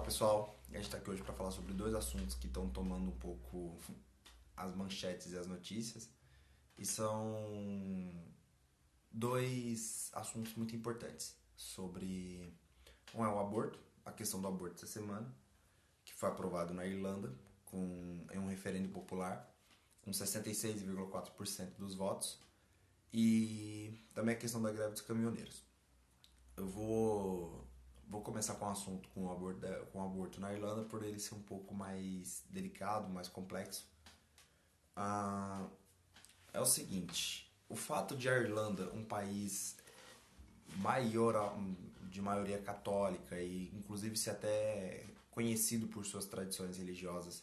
Pessoal, a gente está aqui hoje para falar sobre dois assuntos que estão tomando um pouco as manchetes e as notícias, e são dois assuntos muito importantes sobre um é o aborto, a questão do aborto essa semana, que foi aprovado na Irlanda em um referendo popular com 66,4% dos votos, e também a questão da greve dos caminhoneiros. Eu vou começar com o assunto com o aborto na Irlanda, por ele ser um pouco mais delicado, mais complexo. Ah, é o seguinte, o fato de a Irlanda, um país maior, de maioria católica e inclusive ser até conhecido por suas tradições religiosas,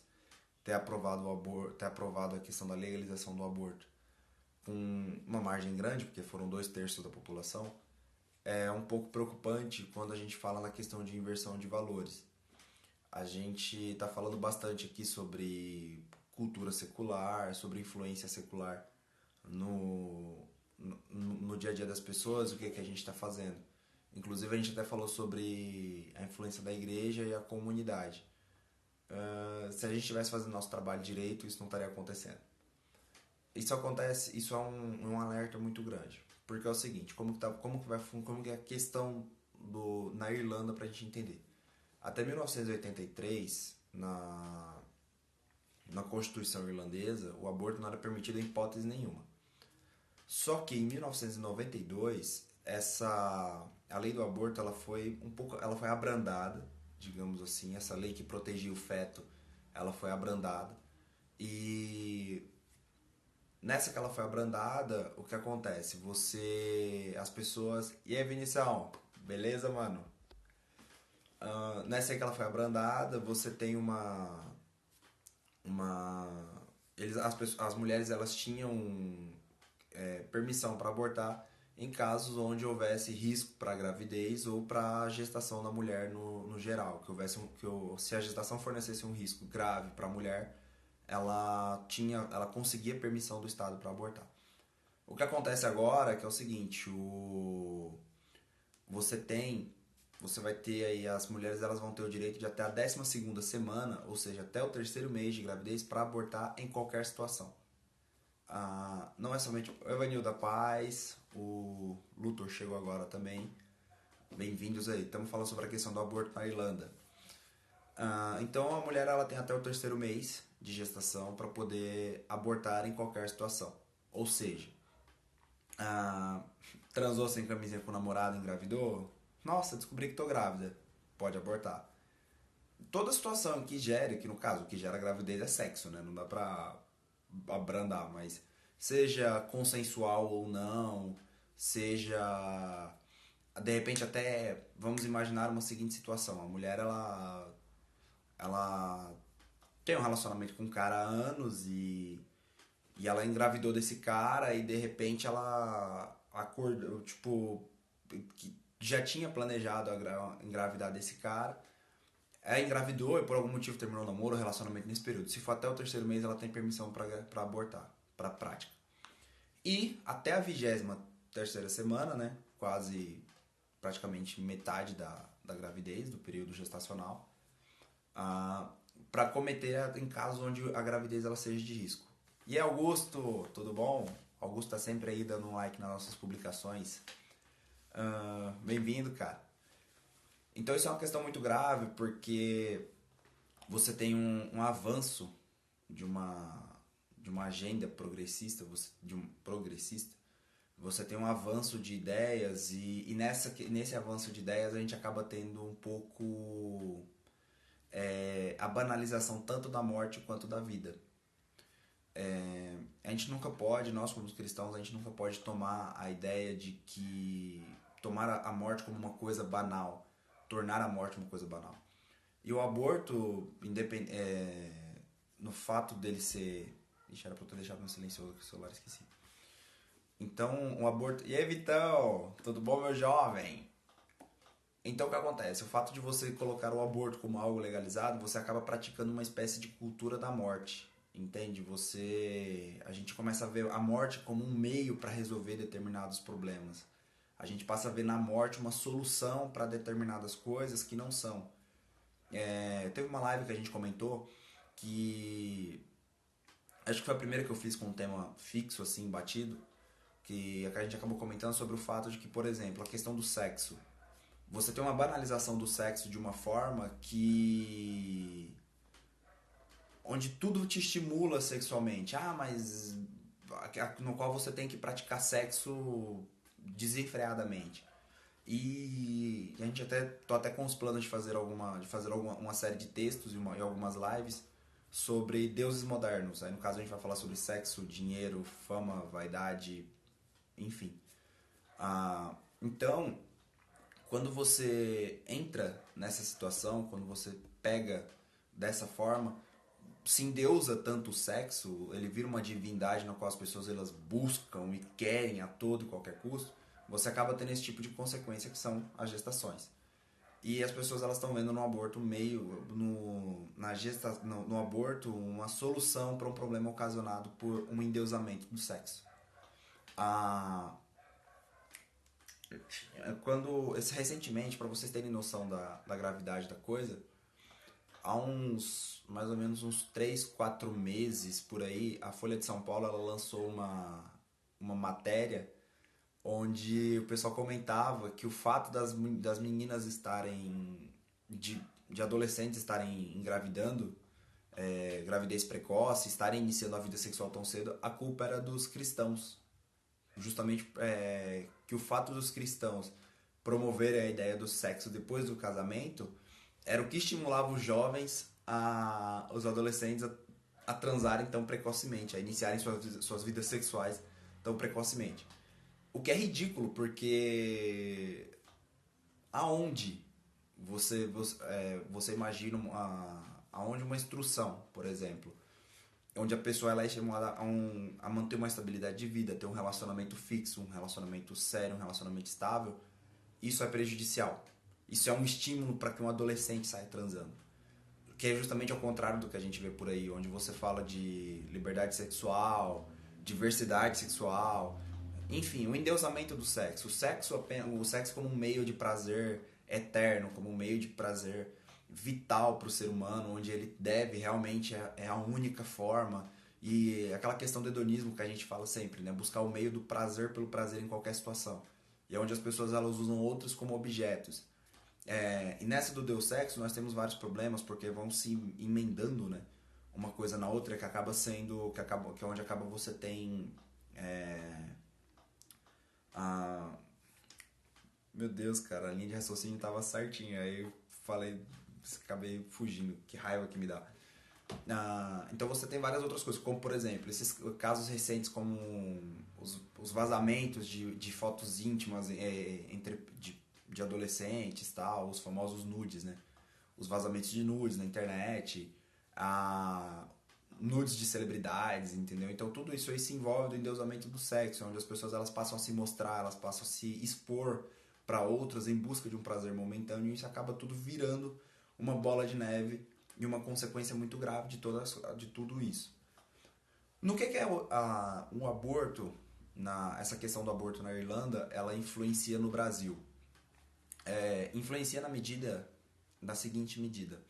ter aprovado o aborto, ter aprovado a questão da legalização do aborto com uma margem grande, porque foram 2/3 da população, é um pouco preocupante quando a gente fala na questão de inversão de valores. A gente está falando bastante aqui sobre cultura secular, sobre influência secular no dia a dia das pessoas, o que a gente está fazendo. Inclusive a gente até falou sobre a influência da igreja e a comunidade. Se a gente estivesse fazendo nosso trabalho direito, isso não estaria acontecendo. Isso acontece, isso é um alerta muito grande. Porque é o seguinte, como que é a questão na Irlanda pra gente entender. Até 1983, na Constituição irlandesa, o aborto não era permitido em hipótese nenhuma. Só que em 1992, a lei do aborto ela foi abrandada, digamos assim, essa lei que protegia o feto, ela foi abrandada. E nessa que ela foi abrandada, o que acontece? As pessoas... E aí, Vinição? Beleza, mano? Nessa aí que ela foi abrandada, você tem uma... as mulheres, elas tinham permissão para abortar em casos onde houvesse risco para a gravidez ou para a gestação da mulher no geral. Se a gestação fornecesse um risco grave para a mulher, ela conseguia permissão do Estado para abortar. O que acontece agora é que é o seguinte, você vai ter aí, as mulheres elas vão ter o direito de até a 12ª semana, ou seja, até o 3º mês de gravidez, para abortar em qualquer situação. Não é somente o Evanil da Paz, o Luthor chegou agora também. Bem-vindos aí, estamos falando sobre a questão do aborto na Irlanda. Então a mulher ela tem até o 3º mês de gestação para poder abortar em qualquer situação. Ou seja, transou sem camisinha com o namorado, engravidou? Nossa, descobri que tô grávida. Pode abortar. Toda situação que gere, que no caso, o que gera gravidez é sexo, né? Não dá pra abrandar, mas seja consensual ou não, seja de repente até vamos imaginar uma seguinte situação, a mulher ela tem um relacionamento com um cara há anos e ela engravidou desse cara e de repente ela acordou, tipo, que já tinha planejado engravidar desse cara. Ela engravidou e por algum motivo terminou o namoro, o relacionamento nesse período. Se for até o 3º mês, ela tem permissão para abortar, para prática. E até a 23ª semana, né, quase praticamente metade da gravidez, do período gestacional, para cometer em casos onde a gravidez ela seja de risco. E aí, Augusto, tudo bom? Augusto tá sempre aí dando um like nas nossas publicações. Bem-vindo, cara. Então isso é uma questão muito grave porque você tem um avanço de uma agenda progressista, você tem um avanço de ideias e nesse avanço de ideias a gente acaba tendo um pouco a banalização tanto da morte quanto da vida. A gente nunca pode, nós como cristãos, a gente nunca pode tomar a ideia de que tomar a morte como uma coisa banal, tornar a morte uma coisa banal. E o aborto, no fato dele ser... Ixi, era pra eu ter deixado no silencioso com o celular, esqueci. Então, o aborto... E aí, Vitão? Tudo bom, meu jovem? Então, o que acontece? O fato de você colocar o aborto como algo legalizado, você acaba praticando uma espécie de cultura da morte. Entende? A gente começa a ver a morte como um meio para resolver determinados problemas. A gente passa a ver na morte uma solução para determinadas coisas que não são. Teve uma live que a gente comentou que acho que foi a primeira que eu fiz com um tema fixo, assim, batido, que a gente acabou comentando sobre o fato de que, por exemplo, a questão do sexo. Você tem uma banalização do sexo de uma forma que onde tudo te estimula sexualmente. Ah, mas no qual você tem que praticar sexo desenfreadamente. E a gente tô até com os planos de fazer uma série de textos e algumas lives sobre deuses modernos. Aí no caso a gente vai falar sobre sexo, dinheiro, fama, vaidade, enfim. Então, quando você entra nessa situação, quando você pega dessa forma, se endeusa tanto o sexo, ele vira uma divindade na qual as pessoas elas buscam e querem a todo e qualquer custo, você acaba tendo esse tipo de consequência que são as gestações. E as pessoas elas estão vendo no aborto no aborto uma solução para um problema ocasionado por um endeusamento do sexo. Ah, recentemente, para vocês terem noção da gravidade da coisa, há mais ou menos uns 3 4 meses por aí, a Folha de São Paulo ela lançou uma matéria onde o pessoal comentava que o fato das meninas estarem, de adolescentes estarem engravidando, gravidez precoce, estarem iniciando a vida sexual tão cedo, a culpa era dos cristãos. Justamente que o fato dos cristãos promoverem a ideia do sexo depois do casamento era o que estimulava os jovens, os adolescentes, a transarem tão precocemente, a iniciarem suas vidas sexuais tão precocemente. O que é ridículo, porque aonde você imagina aonde uma instrução, por exemplo, onde a pessoa ela é estimulada a manter uma estabilidade de vida, ter um relacionamento fixo, um relacionamento sério, um relacionamento estável, isso é prejudicial. Isso é um estímulo para que um adolescente saia transando. Que é justamente ao contrário do que a gente vê por aí, onde você fala de liberdade sexual, diversidade sexual, enfim, o endeusamento do sexo. O sexo como um meio de prazer eterno, como um meio de prazer vital para o ser humano, onde ele deve realmente é a única forma. E aquela questão do hedonismo que a gente fala sempre, né? Buscar o meio do prazer pelo prazer em qualquer situação. E é onde as pessoas elas usam outros como objetos. E nessa do Deus Sexo nós temos vários problemas porque vão se emendando, né? Uma coisa na outra que acaba sendo que é onde acaba você tem a meu Deus, cara, a linha de raciocínio tava certinha. Aí eu falei, acabei fugindo, que raiva que me dá. Então você tem várias outras coisas, como por exemplo, esses casos recentes como os vazamentos de fotos íntimas de adolescentes, tal, os famosos nudes, né? Os vazamentos de nudes na internet, nudes de celebridades, entendeu? Então tudo isso aí se envolve no endeusamento do sexo, onde as pessoas elas passam a se mostrar, elas passam a se expor para outras em busca de um prazer momentâneo e isso acaba tudo virando uma bola de neve e uma consequência muito grave de tudo isso. No que é um aborto, essa questão do aborto na Irlanda, ela influencia no Brasil? Influencia na seguinte medida.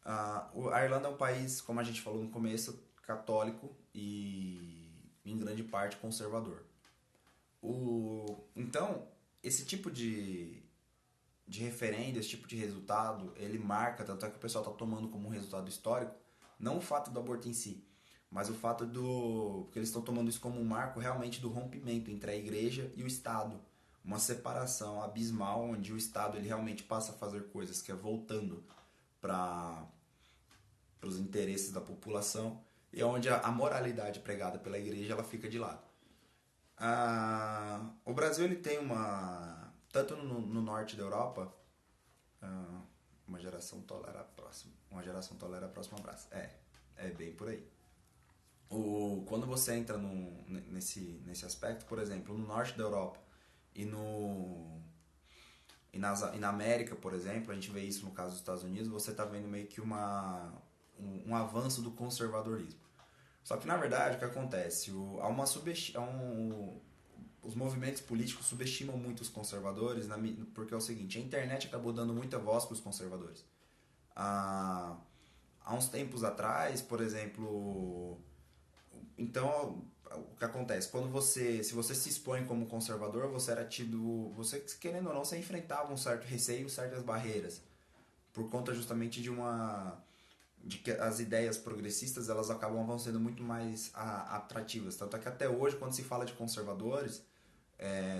A Irlanda é um país, como a gente falou no começo, católico e em grande parte conservador. Então, esse tipo de referendo, esse tipo de resultado, ele marca, tanto é que o pessoal está tomando como um resultado histórico, não o fato do aborto em si, mas o fato porque eles estão tomando isso como um marco realmente do rompimento entre a igreja e o Estado. Uma separação abismal onde o Estado ele realmente passa a fazer coisas que é voltando para os interesses da população e onde a moralidade pregada pela igreja ela fica de lado. O Brasil ele tem tanto no norte da Europa, uma geração tolera a próxima, abraço. É bem por aí. Quando você entra nesse aspecto, por exemplo, no norte da Europa e na América, por exemplo, a gente vê isso no caso dos Estados Unidos, você está vendo meio que um avanço do conservadorismo. Só que na verdade o que acontece? Os movimentos políticos subestimam muito os conservadores, porque é o seguinte, a internet acabou dando muita voz para os conservadores. Há, há uns tempos atrás, por exemplo, então o que acontece? Se você se expõe como conservador, você era tido, você querendo ou não, você enfrentava um certo receio, certas barreiras, por conta justamente de que as ideias progressistas elas vão sendo muito mais atrativas. Tanto é que até hoje, quando se fala de conservadores,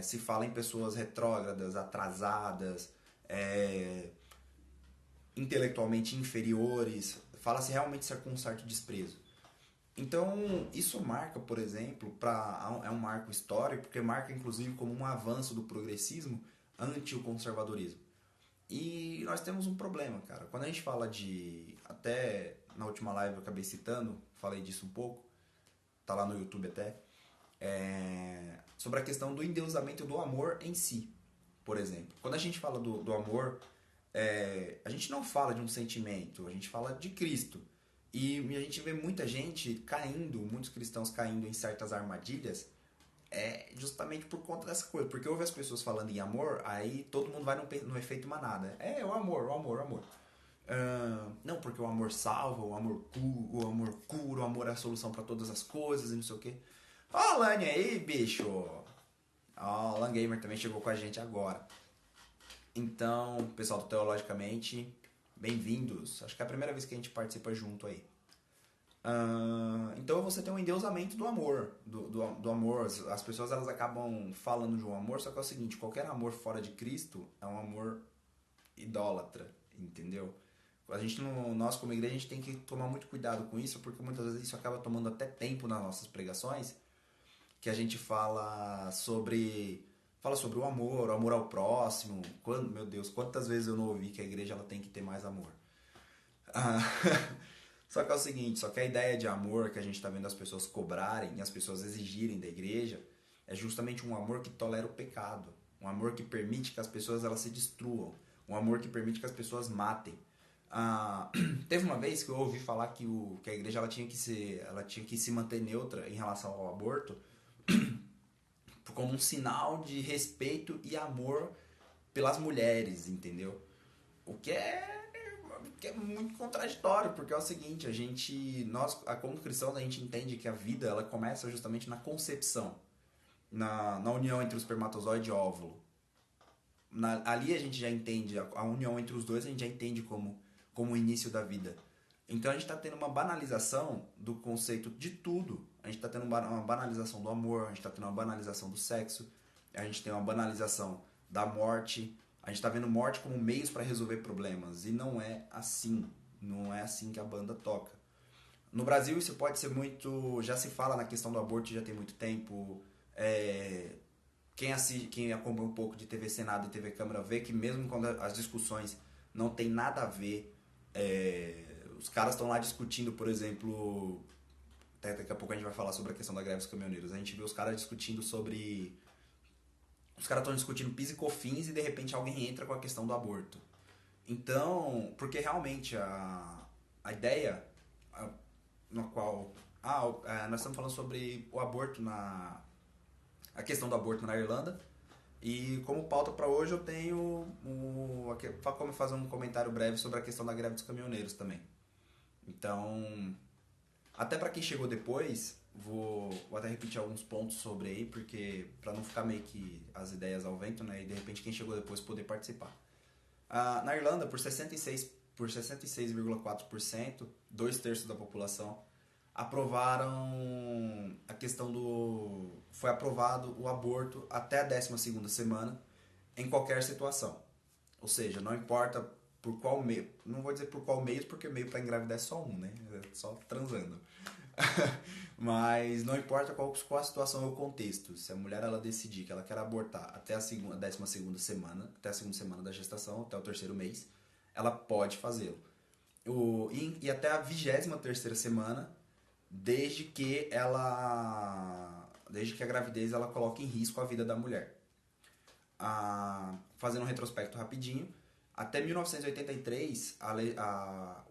se fala em pessoas retrógradas, atrasadas, é, intelectualmente inferiores, fala-se realmente com um certo desprezo. Então, isso marca, por exemplo, é um marco histórico, porque marca inclusive como um avanço do progressismo ante o conservadorismo. E nós temos um problema, cara. Quando a gente fala de. Até na última live eu acabei citando, falei disso um pouco, tá lá no YouTube até. Sobre a questão do endeusamento do amor em si, por exemplo. Quando a gente fala do amor, a gente não fala de um sentimento, a gente fala de Cristo. E a gente vê muita gente caindo, muitos cristãos caindo em certas armadilhas, justamente por conta dessa coisa. Porque ouve as pessoas falando em amor, aí todo mundo vai no efeito manada. O amor, o amor, o amor. Não, porque o amor salva, o amor cura, o amor é a solução para todas as coisas e não sei o quê. Ó, o Lani aí, bicho! Ó, o Lan Gamer também chegou com a gente agora. Então, pessoal do Teologicamente, bem-vindos. Acho que é a primeira vez que a gente participa junto aí. Então você tem um endeusamento do amor. Do amor. As pessoas elas acabam falando de um amor, só que é o seguinte: qualquer amor fora de Cristo é um amor idólatra, entendeu? Nós como igreja, a gente tem que tomar muito cuidado com isso, porque muitas vezes isso acaba tomando até tempo nas nossas pregações, que a gente fala sobre o amor ao próximo. Meu Deus, quantas vezes eu não ouvi que a igreja ela tem que ter mais amor. Ah, só que é o seguinte, só que a ideia de amor que a gente está vendo as pessoas cobrarem e as pessoas exigirem da igreja é justamente um amor que tolera o pecado, um amor que permite que as pessoas elas se destruam, um amor que permite que as pessoas matem. Teve uma vez que eu ouvi falar que a igreja ela tinha que se manter neutra em relação ao aborto como um sinal de respeito e amor pelas mulheres, entendeu? O que é muito contraditório, porque é o seguinte, como cristãos, a gente entende que a vida ela começa justamente na concepção, na união entre o espermatozoide e o óvulo. Ali a gente já entende, a união entre os dois a gente já entende como o início da vida. Então a gente está tendo uma banalização do conceito de tudo. A gente está tendo uma banalização do amor, a gente está tendo uma banalização do sexo, a gente tem uma banalização da morte. A gente está vendo morte como meios para resolver problemas. E não é assim. Não é assim que a banda toca. No Brasil isso pode ser muito. Já se fala na questão do aborto já tem muito tempo. Quem acompanha um pouco de TV Senado e TV Câmara vê que mesmo quando as discussões não tem nada a ver, os caras estão lá discutindo, por exemplo, até daqui a pouco a gente vai falar sobre a questão da greve dos caminhoneiros, a gente vê os caras discutindo sobre... Os caras estão discutindo PIS e COFINS e de repente alguém entra com a questão do aborto. Então, porque realmente a ideia na qual... nós estamos falando sobre o aborto a questão do aborto na Irlanda. E como pauta para hoje eu tenho como fazer um comentário breve sobre a questão da greve dos caminhoneiros também. Então, até para quem chegou depois, vou até repetir alguns pontos sobre aí, porque para não ficar meio que as ideias ao vento, né, e de repente quem chegou depois poder participar. Na Irlanda, por 66,4%, 2/3 da população aprovaram a questão foi aprovado o aborto até a 12ª semana em qualquer situação. Ou seja, não importa por qual meio, não vou dizer por qual meio, porque meio para engravidar é só um, né? É só transando. Mas não importa qual a situação ou o contexto. Se a mulher ela decidir que ela quer abortar até a 12ª semana, até a segunda semana da gestação, até o 3º mês, ela pode fazê-lo. E até a 23ª semana, desde que a gravidez ela coloque em risco a vida da mulher. Fazendo um retrospecto rapidinho, até 1983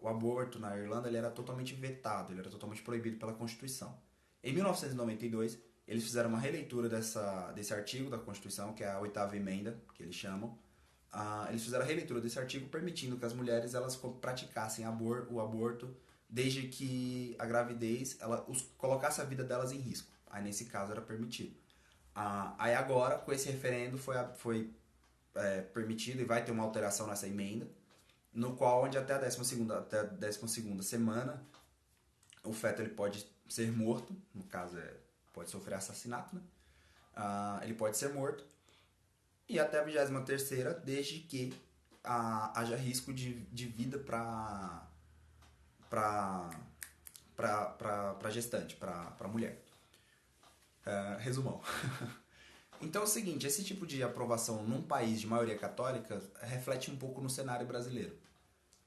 o aborto na Irlanda ele era totalmente vetado, ele era totalmente proibido pela Constituição. Em 1992 eles fizeram uma releitura desse artigo da Constituição, que é a 8ª emenda, que eles chamam, Eles fizeram a releitura desse artigo permitindo que as mulheres elas praticassem o aborto desde que a gravidez colocasse a vida delas em risco. Aí nesse caso era permitido. Aí agora, com esse referendo, foi permitido e vai ter uma alteração nessa emenda, no qual onde até a 12ª semana o feto ele pode ser morto, no caso pode sofrer assassinato, né? Ele pode ser morto, e até a 23ª, desde que haja risco de vida para gestante, para mulher. Resumão. Então é o seguinte, esse tipo de aprovação num país de maioria católica reflete um pouco no cenário brasileiro.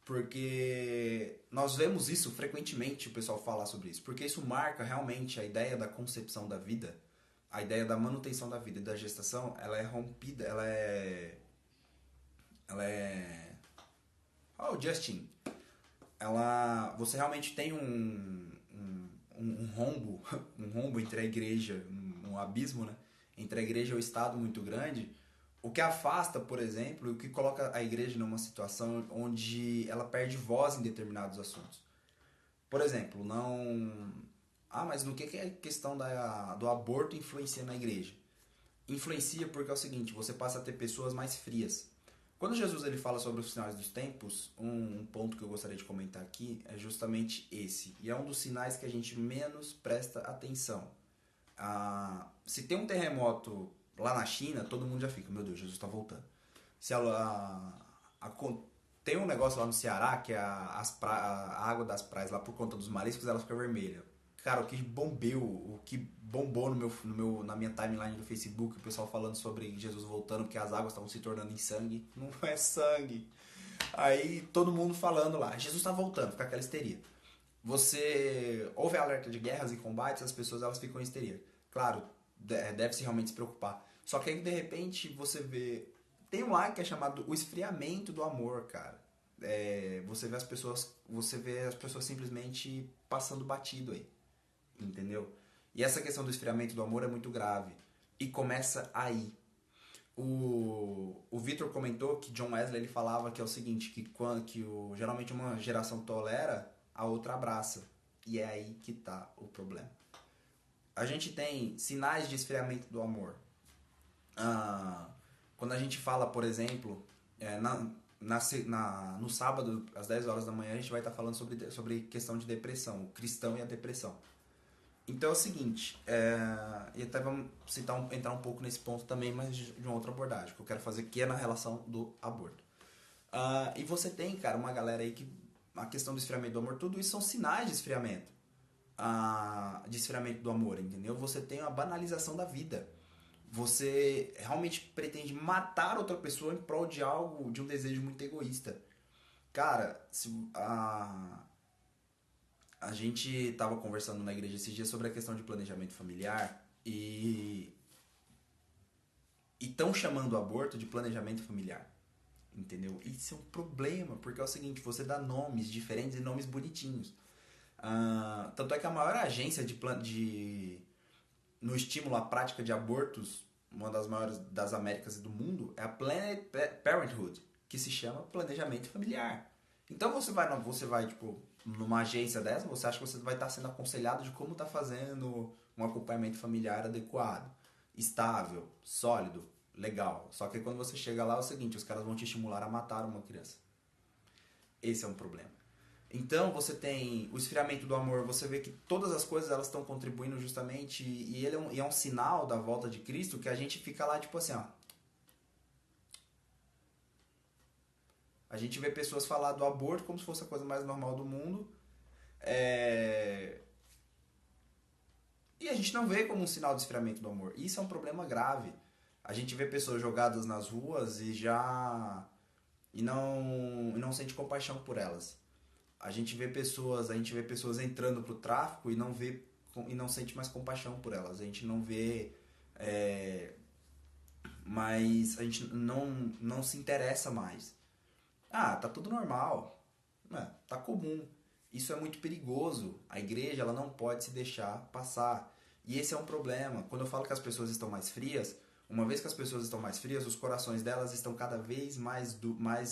Porque nós vemos isso frequentemente, o pessoal falar sobre isso. Porque isso marca realmente a ideia da concepção da vida, a ideia da manutenção da vida e da gestação, ela é rompida, ela é... Oh, Justin! Você realmente tem um rombo, um rombo entre a igreja, um abismo, né? Entre a igreja e o Estado muito grande, o que afasta, por exemplo, o que coloca a igreja numa situação onde ela perde voz em determinados assuntos. Por exemplo, não... mas no que a questão do aborto influencia na igreja? Influencia porque é o seguinte, você passa a ter pessoas mais frias. Quando Jesus ele fala sobre os sinais dos tempos, um ponto que eu gostaria de comentar aqui é justamente esse. E é um dos sinais que a gente menos presta atenção. Se tem um terremoto lá na China, todo mundo já fica, meu Deus, Jesus está voltando. Tem um negócio lá no Ceará que a água das praias lá por conta dos mariscos ela fica vermelha. Cara, o que bombou na minha timeline do Facebook, o pessoal falando sobre Jesus voltando porque as águas estavam se tornando em sangue. Não é sangue. Aí todo mundo falando lá, Jesus está voltando, fica aquela histeria. Você ouve alerta de guerras e combates, as pessoas elas ficam em histeria. Claro, deve-se realmente se preocupar. Só que aí de repente você vê... Tem um ar que é chamado o esfriamento do amor, cara. Você vê as pessoas simplesmente passando batido aí. Entendeu? E essa questão do esfriamento do amor é muito grave. E começa aí. O Victor comentou que John Wesley ele falava que é o seguinte, geralmente uma geração tolera, a outra abraça. E é aí que tá o problema. A gente tem sinais de esfriamento do amor. Quando a gente fala, por exemplo, no sábado, às 10 horas da manhã, a gente vai estar falando sobre questão de depressão, o cristão e a depressão. Então é o seguinte, e até vamos entrar um pouco nesse ponto também, mas de uma outra abordagem, que eu quero fazer, que é na relação do aborto. E você tem, cara, uma galera aí que a questão do esfriamento do amor, tudo isso são sinais de esfriamento. De esfriamento do amor, entendeu? Você tem uma banalização da vida. Você realmente pretende matar outra pessoa em prol de algo, de um desejo muito egoísta. Cara, a gente tava conversando na igreja esses dias sobre a questão de planejamento familiar e estão chamando o aborto de planejamento familiar. Entendeu? Isso é um problema, porque é o seguinte, você dá nomes diferentes e nomes bonitinhos. Tanto é que a maior agência no estímulo à prática de abortos, uma das maiores das Américas e do mundo, é a Planned Parenthood, que se chama planejamento familiar. Então você vai tipo, numa agência dessa, você acha que você vai estar sendo aconselhado de como está fazendo um acompanhamento familiar adequado, estável, sólido, legal. Só que quando você chega lá é o seguinte, os caras vão te estimular a matar uma criança. Esse é um problema. Então você tem o esfriamento do amor, você vê que todas as coisas elas estão contribuindo justamente, e ele é um sinal da volta de Cristo que a gente fica lá tipo assim, ó. A gente vê pessoas falar do aborto como se fosse a coisa mais normal do mundo, e a gente não vê como um sinal de esfriamento do amor. Isso é um problema grave. A gente vê pessoas jogadas nas ruas e não sente compaixão por elas. A gente vê pessoas entrando pro tráfico e não sente mais compaixão por elas. A gente não vê, mas a gente não se interessa mais. Tá tudo normal, tá comum. Isso é muito perigoso. A igreja ela não pode se deixar passar. E esse é um problema. Quando eu falo que as pessoas estão mais frias, Uma vez que as pessoas estão mais frias, os corações delas estão cada vez mais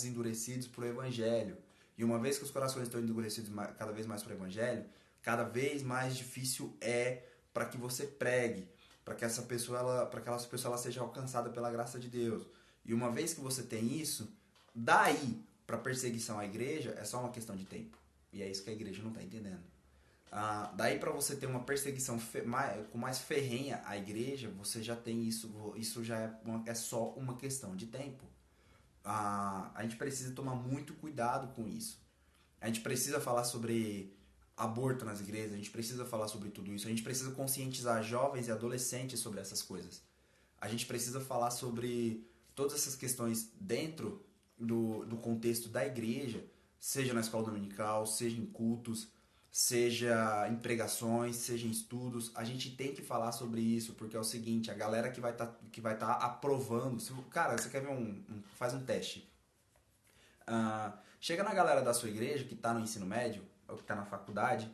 endurecidos para o Evangelho. E uma vez que os corações estão endurecidos cada vez mais para o Evangelho, cada vez mais difícil é para que você pregue, para que essa pessoa, ela seja alcançada pela graça de Deus. E uma vez que você tem isso, daí para perseguição à igreja é só uma questão de tempo. E é isso que a igreja não está entendendo. Daí para você ter uma perseguição com mais ferrenha à igreja, você já tem isso. Isso já é só uma questão de tempo. A gente precisa tomar muito cuidado com isso. A gente precisa falar sobre aborto nas igrejas, a gente precisa falar sobre tudo isso, a gente precisa conscientizar jovens e adolescentes sobre essas coisas. A gente precisa falar sobre todas essas questões dentro do contexto da igreja, seja na escola dominical, seja em cultos, seja em pregações, seja em estudos. A gente tem que falar sobre isso, porque é o seguinte, a galera que vai tá aprovando... Cara, você quer ver faz um teste. Chega na galera da sua igreja, que está no ensino médio, ou que está na faculdade,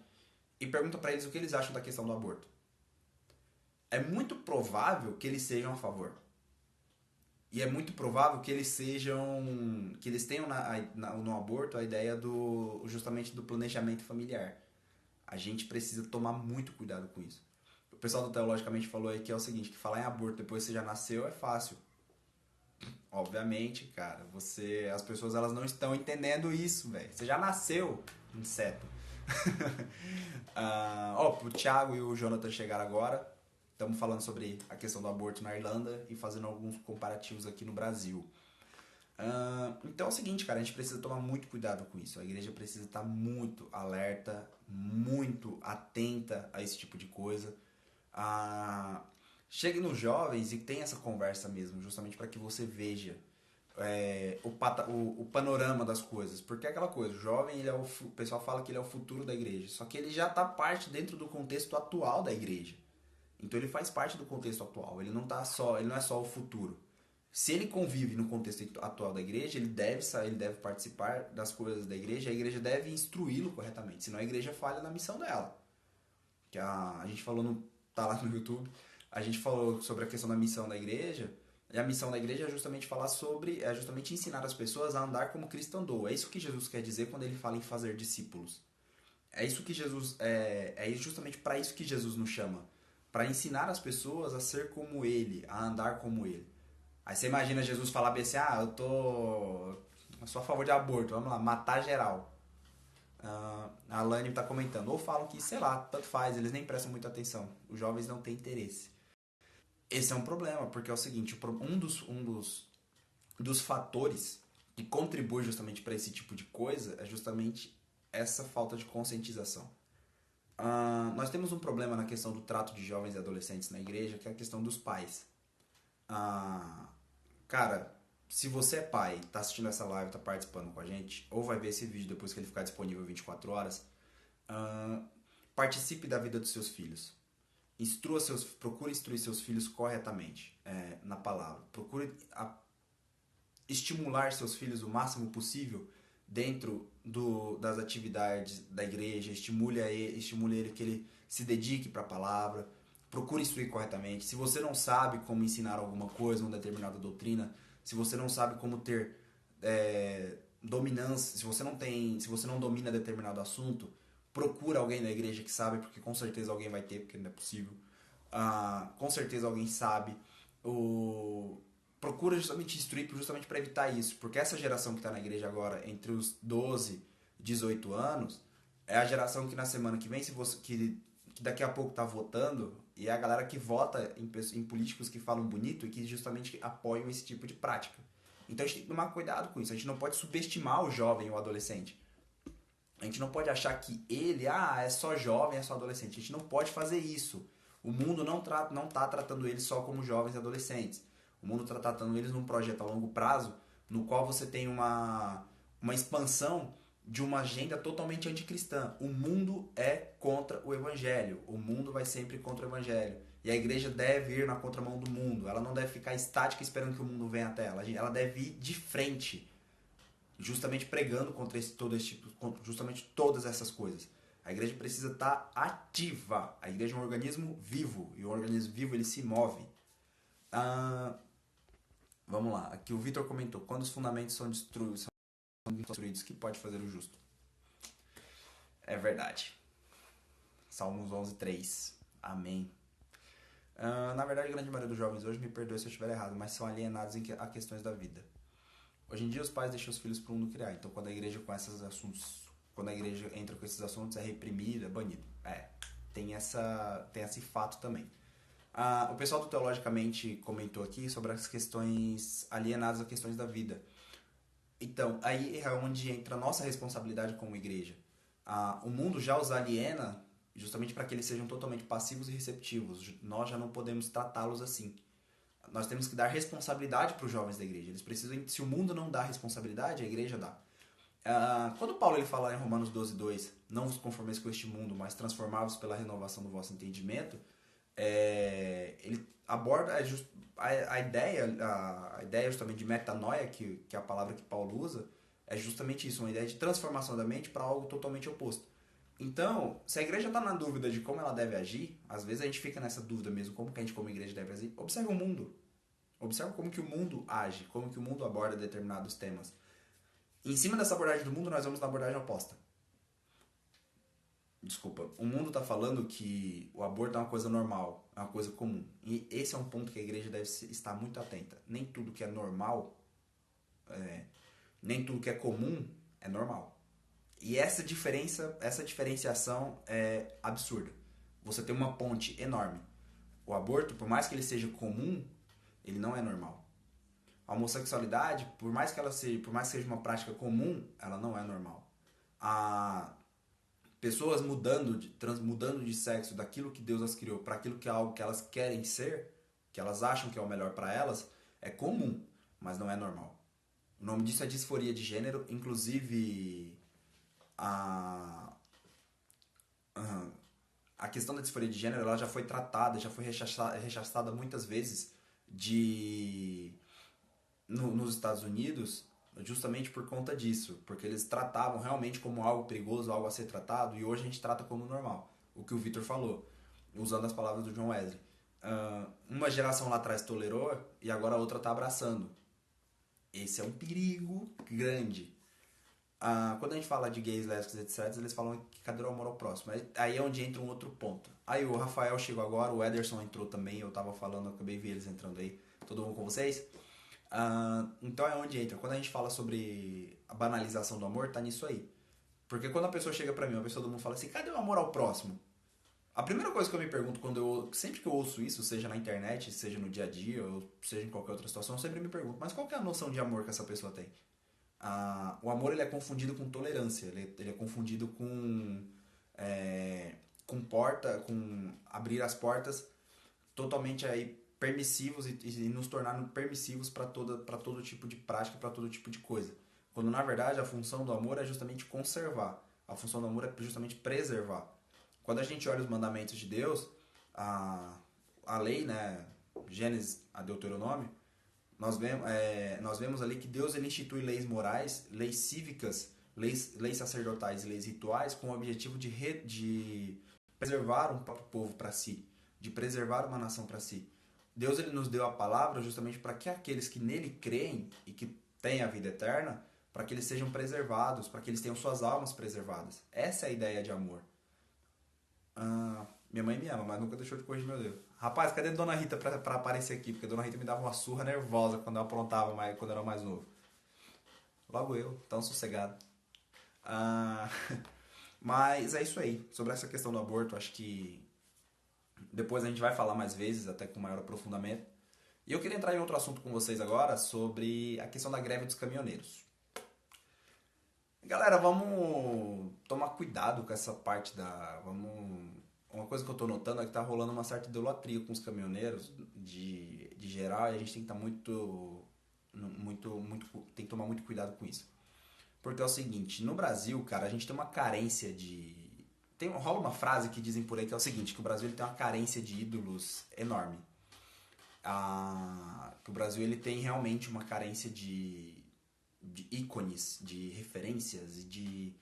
e pergunta para eles o que eles acham da questão do aborto. É muito provável que eles sejam a favor. E é muito provável que eles tenham no aborto a ideia justamente do planejamento familiar. A gente precisa tomar muito cuidado com isso. O pessoal do Teologicamente falou aí que é o seguinte, que falar em aborto depois que você já nasceu é fácil. Obviamente, cara, as pessoas elas não estão entendendo isso, velho. Você já nasceu, inseto. O Thiago e o Jonathan chegaram agora. Estamos falando sobre a questão do aborto na Irlanda e fazendo alguns comparativos aqui no Brasil. Então é o seguinte, cara, a gente precisa tomar muito cuidado com isso. A igreja precisa estar muito alerta, muito atenta a esse tipo de coisa. Chegue nos jovens e tenha essa conversa mesmo, justamente para que você veja o panorama das coisas. Porque é aquela coisa, o jovem, o pessoal fala que ele é o futuro da igreja, só que ele já está parte dentro do contexto atual da igreja. Então ele faz parte do contexto atual, ele não é só o futuro. Se ele convive no contexto atual da igreja, ele deve participar das coisas da igreja, a igreja deve instruí-lo corretamente, senão a igreja falha na missão dela. Que a gente falou, tá lá no YouTube, a gente falou sobre a questão da missão da igreja, e a missão da igreja é justamente é justamente ensinar as pessoas a andar como Cristo andou. É isso que Jesus quer dizer quando ele fala em fazer discípulos. É isso que Jesus é justamente para isso que Jesus nos chama, para ensinar as pessoas a ser como ele, a andar como ele. Aí você imagina Jesus falar bem assim, eu sou a favor de aborto, vamos lá, matar geral. A Alane está comentando, ou falam que, sei lá, tanto faz, eles nem prestam muita atenção, os jovens não têm interesse. Esse é um problema, porque é o seguinte, dos fatores que contribui justamente para esse tipo de coisa é justamente essa falta de conscientização. Nós temos um problema na questão do trato de jovens e adolescentes na igreja, que é a questão dos pais. Cara, se você é pai, tá assistindo essa live, tá participando com a gente, ou vai ver esse vídeo depois que ele ficar disponível 24 horas, participe da vida dos seus filhos. Procure instruir seus filhos corretamente na palavra. Procure estimular seus filhos o máximo possível dentro das atividades da igreja. Estimule ele que ele se dedique para a palavra. Procure instruir corretamente. Se você não sabe como ensinar alguma coisa, uma determinada doutrina, se você não sabe como ter dominância, se você não domina determinado assunto, procura alguém da igreja que sabe, porque com certeza alguém vai ter, porque não é possível. Com certeza alguém sabe. Procura justamente instruir justamente para evitar isso, porque essa geração que está na igreja agora, entre os 12 e 18 anos, é a geração que na semana que vem, que daqui a pouco está votando, e é a galera que vota em políticos que falam bonito e que justamente apoiam esse tipo de prática. Então a gente tem que tomar cuidado com isso, a gente não pode subestimar o jovem ou o adolescente. A gente não pode achar que ele, é só jovem, é só adolescente. A gente não pode fazer isso. O mundo não está tratando eles só como jovens e adolescentes. O mundo está tratando eles num projeto a longo prazo, no qual você tem uma expansão de uma agenda totalmente anticristã. O mundo é contra o evangelho. O mundo vai sempre contra o evangelho. E a igreja deve ir na contramão do mundo. Ela não deve ficar estática esperando que o mundo venha até ela. Ela deve ir de frente, justamente pregando contra justamente todas essas coisas. A igreja precisa estar ativa. A igreja é um organismo vivo. E o organismo vivo ele se move. Ah, vamos lá. Aqui o Vitor comentou: quando os fundamentos são destruídos, que pode fazer o justo? É verdade. Salmos 11:3. Amém. Na verdade, a grande maioria dos jovens hoje, me perdoe se eu estiver errado, mas são alienados a questões da vida. Hoje em dia, os pais deixam os filhos para o mundo criar. Então, quando a igreja com esses assuntos, quando a igreja entra com esses assuntos, é reprimido, é banido. Tem esse fato também. O pessoal do Teologicamente comentou aqui sobre as questões alienadas a questões da vida. Então, aí é onde entra a nossa responsabilidade como igreja. O mundo já os aliena justamente para que eles sejam totalmente passivos e receptivos. Nós já não podemos tratá-los assim. Nós temos que dar responsabilidade para os jovens da igreja. Eles precisam, se o mundo não dá responsabilidade, a igreja dá. Quando Paulo ele fala em Romanos 12:2, não vos conformeis com este mundo, mas transformai-vos pela renovação do vosso entendimento, ele aborda a ideia justamente de metanoia, que é a palavra que Paulo usa, é justamente isso, uma ideia de transformação da mente para algo totalmente oposto. Então, se a igreja está na dúvida de como ela deve agir, às vezes a gente fica nessa dúvida mesmo, como que a gente como igreja deve agir, observa o mundo. Observa como que o mundo age, como que o mundo aborda determinados temas. E em cima dessa abordagem do mundo, nós vamos na abordagem oposta. Desculpa, o mundo está falando que o aborto é uma coisa normal, é uma coisa comum. E esse é um ponto que a igreja deve estar muito atenta. Nem tudo que é normal, nem tudo que é comum é normal. E essa diferenciação é absurda. Você tem uma ponte enorme. O aborto, por mais que ele seja comum, ele não é normal. A homossexualidade, por mais que seja uma prática comum, ela não é normal. A pessoas mudando de sexo daquilo que Deus as criou para aquilo que é algo que elas querem ser, que elas acham que é o melhor para elas, é comum, mas não é normal. O nome disso é disforia de gênero, inclusive a a questão da disforia de gênero ela já foi tratada, já foi rechaçada muitas vezes nos Estados Unidos, justamente por conta disso, porque eles tratavam realmente como algo perigoso, algo a ser tratado, e hoje a gente trata como normal. O que o Victor falou, usando as palavras do John Wesley. Uma geração lá atrás tolerou e agora a outra está abraçando. Esse é um perigo grande. Quando a gente fala de gays, lésbicas, etc., eles falam que cadê o amor ao próximo? Aí é onde entra um outro ponto. Aí o Rafael chegou agora, o Ederson entrou também, eu tava falando, eu acabei de ver eles entrando aí. Tudo bom com vocês? Então é onde entra. Quando a gente fala sobre a banalização do amor, tá nisso aí. Porque quando a pessoa chega pra mim, uma pessoa do mundo fala assim, cadê o amor ao próximo? A primeira coisa que eu me pergunto sempre que eu ouço isso, seja na internet, seja no dia a dia, ou seja em qualquer outra situação, eu sempre me pergunto, mas qual que é a noção de amor que essa pessoa tem? O amor ele é confundido com tolerância, ele é confundido com abrir as portas totalmente aí permissivos e nos tornar permissivos para todo tipo de prática, para todo tipo de coisa. Quando na verdade a função do amor é justamente conservar, a função do amor é justamente preservar. Quando a gente olha os mandamentos de Deus, a lei, né, Gênesis a Deuteronômio, nós vemos ali que Deus ele institui leis morais, leis cívicas, leis sacerdotais e leis rituais com o objetivo de preservar um próprio povo para si, de preservar uma nação para si. Deus ele nos deu a palavra justamente para que aqueles que nele creem e que têm a vida eterna, para que eles sejam preservados, para que eles tenham suas almas preservadas. Essa é a ideia de amor. Minha mãe me ama, mas nunca deixou de corrigir meu Deus. Rapaz, cadê Dona Rita pra aparecer aqui? Porque Dona Rita me dava uma surra nervosa quando eu aprontava quando eu era mais novo. Logo eu, tão sossegado. Ah, mas é isso aí. Sobre essa questão do aborto, acho que depois a gente vai falar mais vezes, até com maior aprofundamento. E eu queria entrar em outro assunto com vocês agora sobre a questão da greve dos caminhoneiros. Galera, vamos tomar cuidado com essa parte da. Uma coisa que eu tô notando é que tá rolando uma certa idolatria com os caminhoneiros de geral e a gente tem que estar tem que tomar muito cuidado com isso. Porque é o seguinte, no Brasil, cara, a gente tem uma carência de. Rola uma frase que dizem por aí que é o seguinte, que o Brasil ele tem uma carência de ídolos enorme. Que o Brasil ele tem realmente uma carência de ícones, de referências e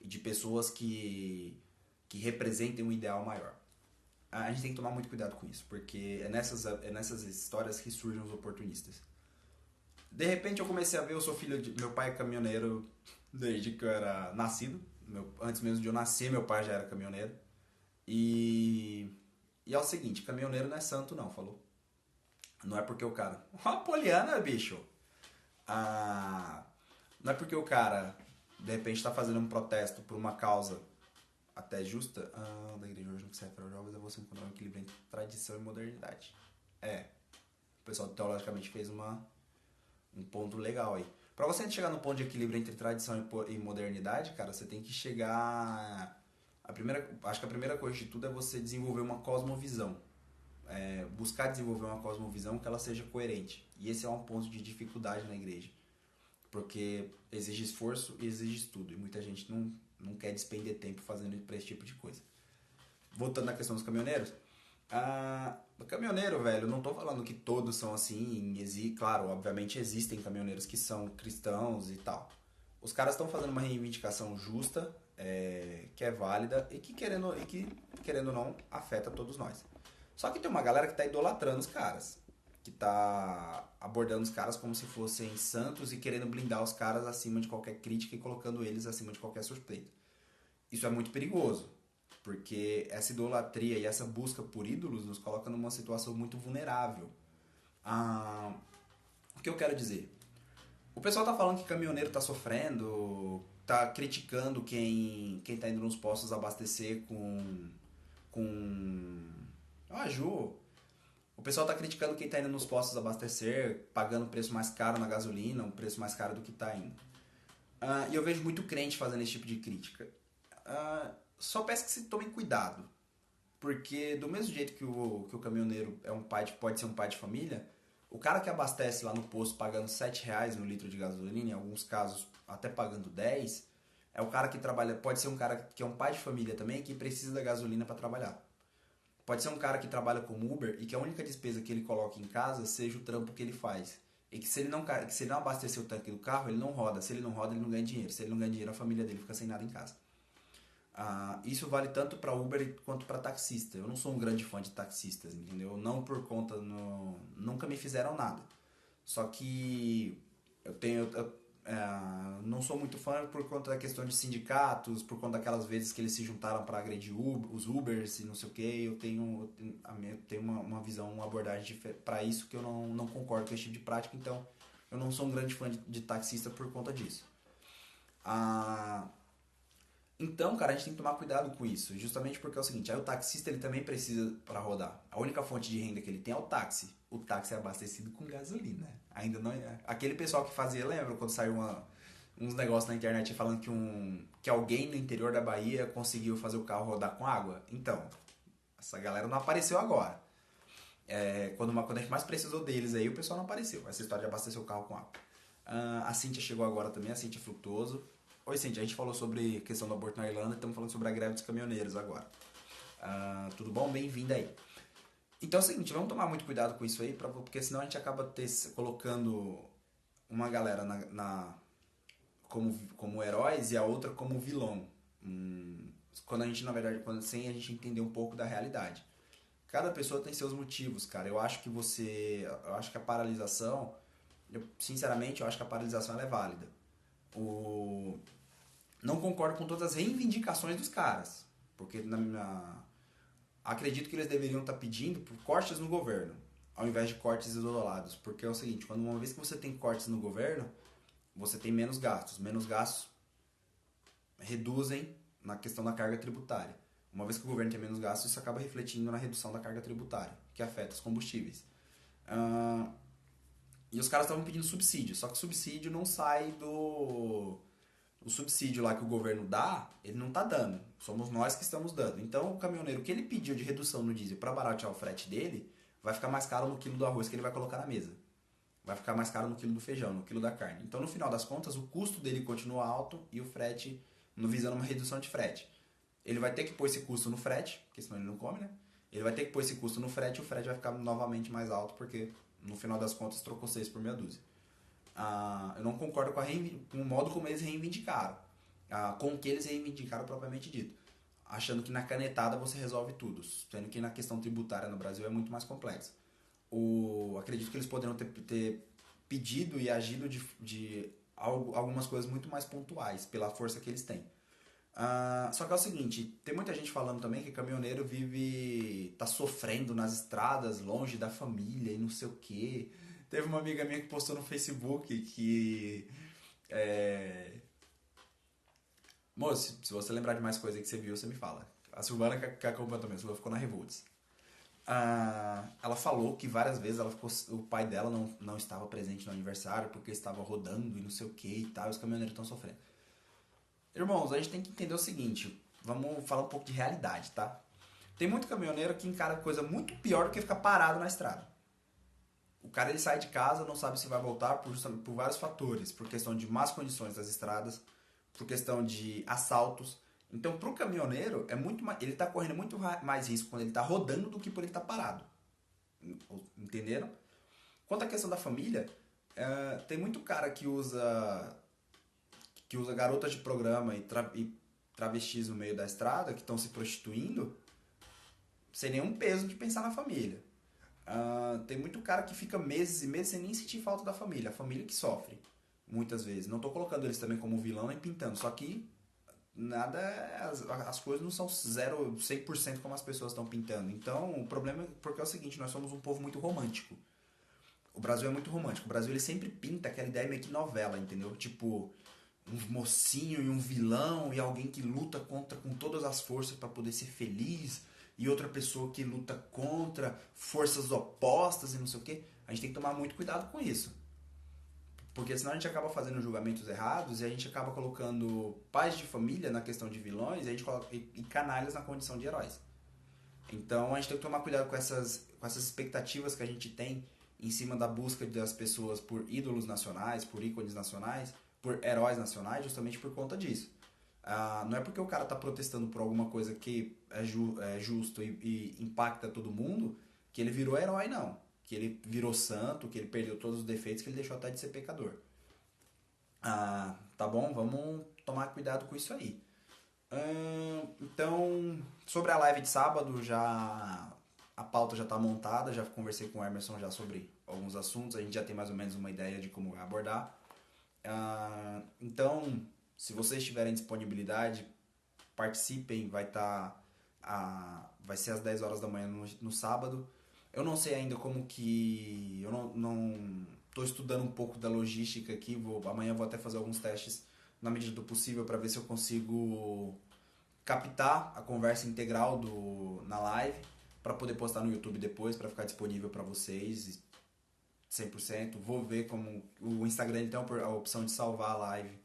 de pessoas que representem um ideal maior. a gente tem que tomar muito cuidado com isso, porque é nessas histórias que surgem os oportunistas. De repente eu comecei a ver, eu sou filho de... Meu pai é caminhoneiro desde que eu era nascido. Antes mesmo de eu nascer, meu pai já era caminhoneiro. E... E é o seguinte, caminhoneiro não é santo não, falou? Não é porque o cara... Ó, Poliana, bicho! Ah, não é porque o cara, de repente, está fazendo um protesto por uma causa até justa. Da igreja hoje no que serve para os jovens é você encontrar um equilíbrio entre tradição e modernidade. É, o pessoal teologicamente fez um ponto legal aí. Para você chegar no ponto de equilíbrio entre tradição e modernidade, cara, você tem que chegar... acho que a primeira coisa de tudo é você desenvolver uma cosmovisão. Buscar desenvolver uma cosmovisão que ela seja coerente. E esse é um ponto de dificuldade na igreja. Porque exige esforço e exige estudo. E muita gente não quer despender tempo fazendo para esse tipo de coisa. Voltando à questão dos caminhoneiros. O caminhoneiro, velho, não tô falando que todos são assim. Claro, obviamente existem caminhoneiros que são cristãos e tal. Os caras estão fazendo uma reivindicação justa, que é válida e que, querendo ou não, afeta todos nós. Só que tem uma galera que tá idolatrando os caras. Que tá abordando os caras como se fossem santos e querendo blindar os caras acima de qualquer crítica e colocando eles acima de qualquer suspeita. Isso é muito perigoso, porque essa idolatria e essa busca por ídolos nos coloca numa situação muito vulnerável. O que eu quero dizer? O pessoal tá falando que caminhoneiro tá sofrendo, tá criticando quem tá indo nos postos abastecer com... Ju, o pessoal tá criticando quem tá indo nos postos abastecer, pagando preço mais caro na gasolina, um preço mais caro do que tá indo. E eu vejo muito crente fazendo esse tipo de crítica. Só peço que se tomem cuidado. Porque do mesmo jeito que o caminhoneiro pode ser um pai de família, o cara que abastece lá no posto pagando R$7 no litro de gasolina, em alguns casos até pagando 10, é o cara que trabalha, pode ser um cara que é um pai de família também, que precisa da gasolina para trabalhar. Pode ser um cara que trabalha como Uber e que a única despesa que ele coloca em casa seja o trampo que ele faz. E que se ele não abastecer o tanque do carro, ele não roda. Se ele não roda, ele não ganha dinheiro. Se ele não ganha dinheiro, a família dele fica sem nada em casa. Isso vale tanto para Uber quanto para taxista. Eu não sou um grande fã de taxistas, entendeu? Não por conta... Nunca me fizeram nada. Só que não sou muito fã por conta da questão de sindicatos, por conta daquelas vezes que eles se juntaram para agredir os Ubers e não sei o que. Eu tenho uma visão, uma abordagem para isso que eu não concordo com esse tipo de prática, então eu não sou um grande fã de taxista por conta disso. Então, cara, a gente tem que tomar cuidado com isso, justamente porque é o seguinte, aí o taxista ele também precisa para rodar. A única fonte de renda que ele tem é o táxi. O táxi é abastecido com gasolina. Ainda não é. Aquele pessoal que fazia, lembra quando saiu uns negócios na internet falando que alguém no interior da Bahia conseguiu fazer o carro rodar com água? Então, essa galera não apareceu agora. Quando a gente mais precisou deles aí, o pessoal não apareceu. Essa história de abastecer o carro com água. A Cíntia chegou agora também, a Cíntia Frutuoso. Oi, Cíntia, a gente falou sobre a questão do aborto na Irlanda e estamos falando sobre a greve dos caminhoneiros agora. Tudo bom? Bem-vinda aí. Então é o seguinte, vamos tomar muito cuidado com isso aí, porque senão a gente acaba colocando uma galera como heróis e a outra como vilão. Quando a gente, na verdade, sem a gente entender um pouco da realidade. Cada pessoa tem seus motivos, cara. Eu acho que a paralisação, sinceramente, eu acho que a paralisação ela é válida. Não concordo com todas as reivindicações dos caras, porque acredito que eles deveriam estar pedindo por cortes no governo, ao invés de cortes isolados, porque é o seguinte, uma vez que você tem cortes no governo, você tem menos gastos. Menos gastos reduzem na questão da carga tributária. Uma vez que o governo tem menos gastos, isso acaba refletindo na redução da carga tributária, que afeta os combustíveis. E os caras estavam pedindo subsídio, só que o subsídio não sai do... O subsídio lá que o governo dá, ele não está dando. Somos nós que estamos dando. Então, o caminhoneiro que ele pediu de redução no diesel para baratear o frete dele, vai ficar mais caro no quilo do arroz que ele vai colocar na mesa. Vai ficar mais caro no quilo do feijão, no quilo da carne. Então, no final das contas, o custo dele continua alto e o frete, visando uma redução de frete. Ele vai ter que pôr esse custo no frete, porque senão ele não come, né? Ele vai ter que pôr esse custo no frete e o frete vai ficar novamente mais alto, porque no final das contas trocou 6 por meia dúzia. Eu não concordo com o modo como eles reivindicaram, com o que eles reivindicaram propriamente dito. achando que na canetada você resolve tudo, sendo que na questão tributária no Brasil é muito mais complexo. Acredito que eles poderiam ter pedido e agido de algumas coisas muito mais pontuais, pela força que eles têm. Só que é o seguinte, tem muita gente falando também que caminhoneiro tá sofrendo nas estradas, longe da família e não sei o quê. Teve uma amiga minha que postou no Facebook que... Moço, se você lembrar de mais coisa que você viu, você me fala. A Silvana que acompanha também, a Silvana ficou na Revolts. Ela falou que várias vezes o pai dela não estava presente no aniversário porque estava rodando e não sei o que e tal, e os caminhoneiros estão sofrendo. Irmãos, a gente tem que entender o seguinte, vamos falar um pouco de realidade, tá? Tem muito caminhoneiro que encara coisa muito pior do que ficar parado na estrada. O cara ele sai de casa, não sabe se vai voltar por vários fatores, por questão de más condições das estradas, por questão de assaltos. Então, pro caminhoneiro, ele tá correndo muito mais risco quando ele tá rodando do que por ele estar parado. Entenderam? Quanto à questão da família, tem muito cara que usa garotas de programa e travestis no meio da estrada, que estão se prostituindo, sem nenhum peso de pensar na família. Tem muito cara que fica meses e meses sem nem sentir falta da família. A família que sofre, muitas vezes. Não tô colocando eles também como vilão nem pintando, só que as coisas não são 100% como as pessoas estão pintando. Então, o problema é porque é o seguinte, nós somos um povo muito romântico. O Brasil é muito romântico. O Brasil ele sempre pinta aquela ideia meio que novela, entendeu? Tipo, um mocinho e um vilão e alguém que luta com todas as forças para poder ser feliz e outra pessoa que luta contra forças opostas e não sei o que. A gente tem que tomar muito cuidado com isso. Porque senão a gente acaba fazendo julgamentos errados e a gente acaba colocando pais de família na questão de vilões e canalhas na condição de heróis. Então a gente tem que tomar cuidado com essas expectativas que a gente tem em cima da busca das pessoas por ídolos nacionais, por ícones nacionais, por heróis nacionais, justamente por conta disso. Não é porque o cara tá protestando por alguma coisa que é justo e impacta todo mundo que ele virou herói, não. Que ele virou santo, que ele perdeu todos os defeitos, que ele deixou até de ser pecador. Tá bom? Vamos tomar cuidado com isso aí. Então, sobre a live de sábado, a pauta já está montada, já conversei com o Emerson já sobre alguns assuntos, a gente já tem mais ou menos uma ideia de como vai abordar. Então, se vocês tiverem disponibilidade, participem, vai ser às 10 horas da manhã no sábado. Eu não sei ainda como que... Eu não tô estudando um pouco da logística aqui, amanhã vou até fazer alguns testes na medida do possível para ver se eu consigo captar a conversa integral na live para poder postar no YouTube depois, para ficar disponível para vocês 100%. Vou ver como o Instagram tem a opção de salvar a live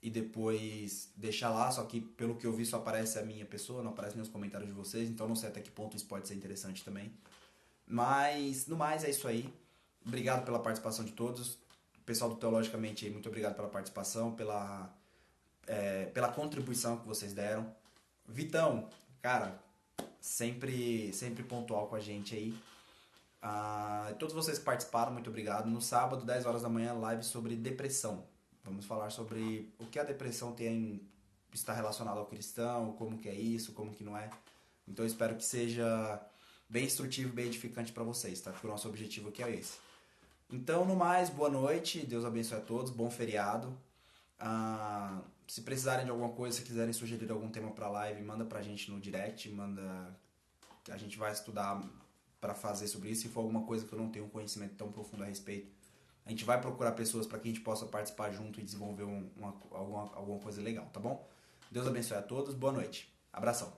e depois deixar lá, só que pelo que eu vi só aparece a minha pessoa, não aparece nem os comentários de vocês, então não sei até que ponto isso pode ser interessante também. Mas, no mais, é isso aí. Obrigado pela participação de todos. O pessoal do Teologicamente aí, muito obrigado pela participação, pela contribuição que vocês deram. Vitão, cara, sempre pontual com a gente aí. Todos vocês que participaram, muito obrigado. No sábado, 10 horas da manhã, live sobre depressão. Vamos falar sobre o que a depressão está relacionada ao cristão, como que é isso, como que não é. Então eu espero que seja bem instrutivo, bem edificante para vocês, tá? Porque o nosso objetivo aqui é esse. Então, no mais, boa noite, Deus abençoe a todos, bom feriado. Se precisarem de alguma coisa, se quiserem sugerir algum tema para live, manda pra gente no direct, a gente vai estudar para fazer sobre isso. Se for alguma coisa que eu não tenho um conhecimento tão profundo a respeito, a gente vai procurar pessoas para que a gente possa participar junto e desenvolver alguma coisa legal, tá bom? Deus abençoe a todos, boa noite, abração.